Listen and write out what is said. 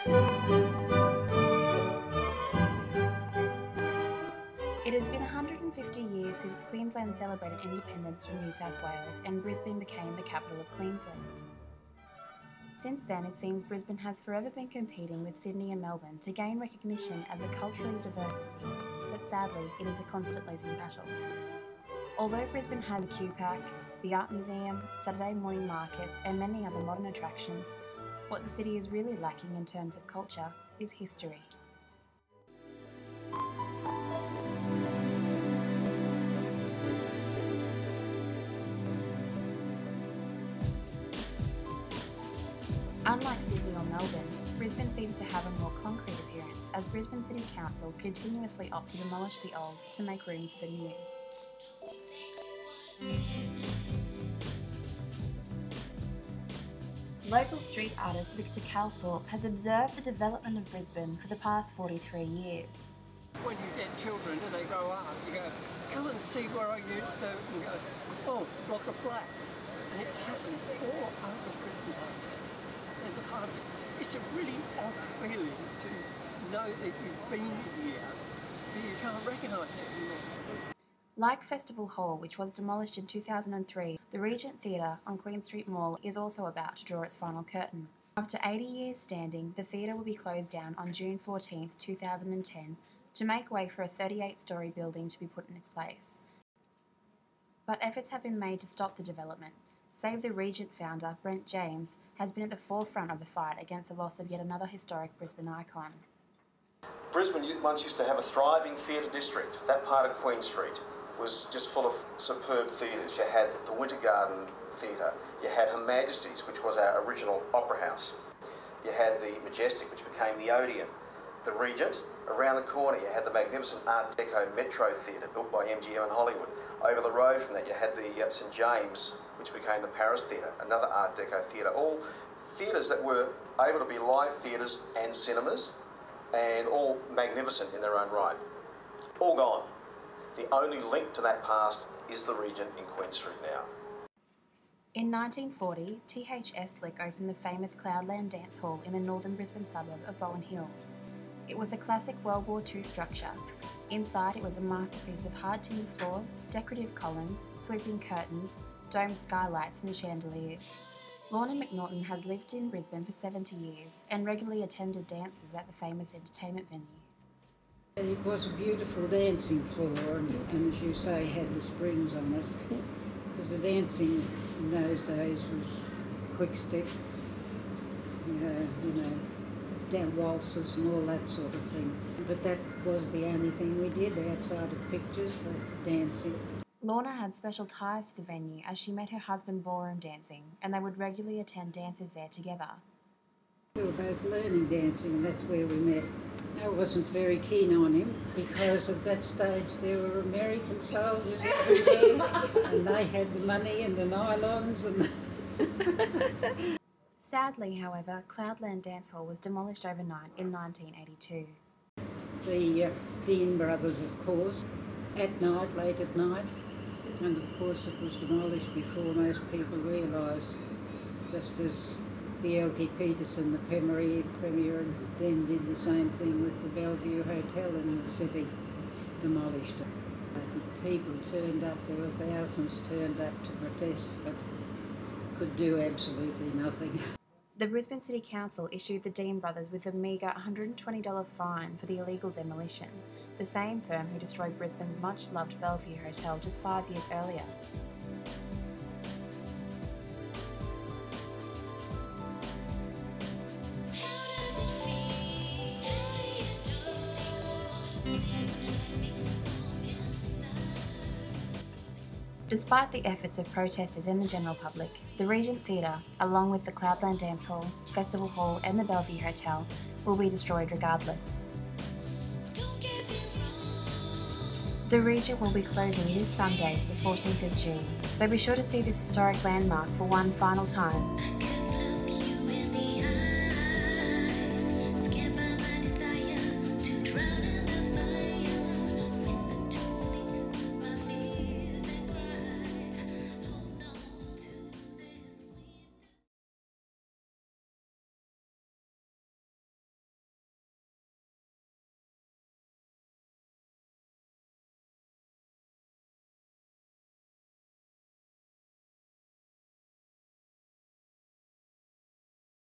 It has been 150 years since Queensland celebrated independence from New South Wales and Brisbane became the capital of Queensland. Since then, it seems Brisbane has forever been competing with Sydney and Melbourne to gain recognition as a culturally diverse city, but sadly, it is a constant losing battle. Although Brisbane has a QPAC, the Art Museum, Saturday morning markets, and many other modern attractions, what the city is really lacking in terms of culture is history. Unlike Sydney or Melbourne, Brisbane seems to have a more concrete appearance as Brisbane City Council continuously opt to demolish the old to make room for the new. Local street artist Victor Calthorpe has observed the development of Brisbane for the past 43 years. When you get children and they grow up, you go, come and see where I used to, and you go, oh, block of flats. And it's happened all over Brisbane. There's a kind of, it's a really odd feeling to know that you've been here, but you can't recognise it anymore. Like Festival Hall, which was demolished in 2003, the Regent Theatre on Queen Street Mall is also about to draw its final curtain. After 80 years standing, the theatre will be closed down on June 14, 2010, to make way for a 38-storey building to be put in its place. But efforts have been made to stop the development. Save the Regent founder, Brent James, has been at the forefront of the fight against the loss of yet another historic Brisbane icon. Brisbane once used to have a thriving theatre district. That part of Queen Street was just full of superb theatres. You had the Winter Garden Theatre, you had Her Majesty's, which was our original opera house. You had the Majestic, which became the Odeon. The Regent, around the corner, you had the magnificent Art Deco Metro Theatre built by MGM in Hollywood. Over the road from that, you had the St James, which became the Paris Theatre, another Art Deco theatre. All theatres that were able to be live theatres and cinemas, and all magnificent in their own right. All gone. The only link to that past is the Regent in Queen Street now. In 1940, T.H. Eslick opened the famous Cloudland Dance Hall in the northern Brisbane suburb of Bowen Hills. It was a classic World War II structure. Inside, it was a masterpiece of hard tin floors, decorative columns, sweeping curtains, domed skylights and chandeliers. Lorna McNaughton has lived in Brisbane for 70 years and regularly attended dances at the famous entertainment venue. It was a beautiful dancing floor and as you say, had the springs on it. Because the dancing in those days was quick step, down waltzes and all that sort of thing. But that was the only thing we did outside of pictures, the dancing. Lorna had special ties to the venue as she met her husband ballroom dancing, and they would regularly attend dances there together. We were both learning dancing and that's where we met. I wasn't very keen on him because at that stage there were American soldiers everywhere and they had the money and the nylons and Sadly, however, Cloudland Dance Hall was demolished overnight in 1982. The Dean brothers, of course, at night, late at night, and of course it was demolished before most people realised, just as B.L.T. Peterson, the Premier, then did the same thing with the Bellevue Hotel in the city, demolished it. People turned up, there were thousands turned up to protest, but could do absolutely nothing. The Brisbane City Council issued the Dean brothers with a meagre $120 fine for the illegal demolition, the same firm who destroyed Brisbane's much-loved Bellevue Hotel just 5 years earlier. Despite the efforts of protesters and the general public, the Regent Theatre, along with the Cloudland Dance Hall, Festival Hall and the Bellevue Hotel, will be destroyed regardless. The Regent will be closing this Sunday, the 14th of June, so be sure to see this historic landmark for one final time.